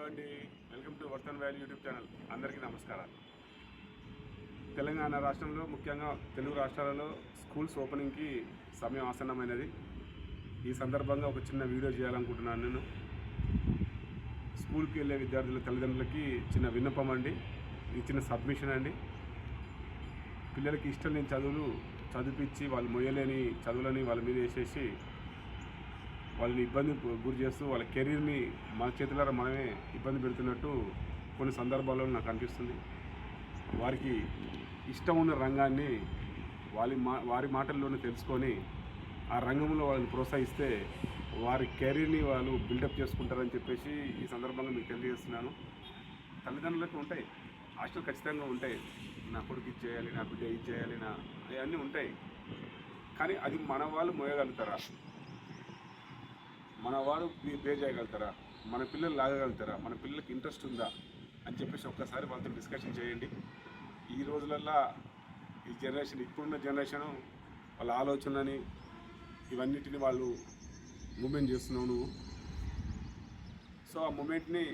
అండి, welcome to Varthan valley YouTube channel. అందరికీ నమస్కారాలు. తెలంగాణ రాష్ట్రంలో ముఖ్యంగా తెలుగు రాష్ట్రాలలో స్కూల్స్ ఓపెనింగ్కి సమయం ఆసన్నమైనది. ఈ సందర్భంగా ఒక చిన్న వీడియో చేయాలనుకుంటున్నాను. నేను స్కూల్కి వెళ్ళే విద్యార్థుల తల్లిదండ్రులకి చిన్న విన్నపం అండి, ఇది చిన్న సబ్మిషన్ అండి. పిల్లలకి ఇష్టం లేని చదువులు చదివించి వాళ్ళు మొయ్యలేని చదువులని వాళ్ళ మీద వేసేసి వాళ్ళని ఇబ్బంది గురి చేస్తూ వాళ్ళ కెరీర్ని మన చేతులారా మనమే ఇబ్బంది పెడుతున్నట్టు కొన్ని సందర్భాల్లో నాకు అనిపిస్తుంది. వారికి ఇష్టం ఉన్న రంగాన్ని వారి మాటల్లోనే తెలుసుకొని ఆ రంగంలో వాళ్ళని ప్రోత్సహిస్తే వారి కెరీర్ని వాళ్ళు బిల్డప్ చేసుకుంటారని చెప్పేసి ఈ సందర్భంగా మీకు తెలియజేస్తున్నాను. తల్లిదండ్రులకు ఉంటాయి ఆశలు, ఖచ్చితంగా ఉంటాయి. నా కొడుకు ఇది చేయాలి, నా బిడ్డ ఇది చేయాలి, అవన్నీ ఉంటాయి. కానీ అది మన వాళ్ళు మోయగలుగుతారా? మన వాడు పే చేయగలుగుతారా? మన పిల్లలు లాగగలుగుతారా? మన పిల్లలకి ఇంట్రెస్ట్ ఉందా అని చెప్పేసి ఒక్కసారి వాళ్ళతో డిస్కషన్ చేయండి. ఈ రోజులల్లో ఈ జనరేషన్, ఇప్పుడున్న జనరేషను వాళ్ళ ఆలోచనలని ఇవన్నిటిని వాళ్ళు మూమెంట్ చేస్తున్నావు నువ్వు. సో ఆ మూమెంట్ని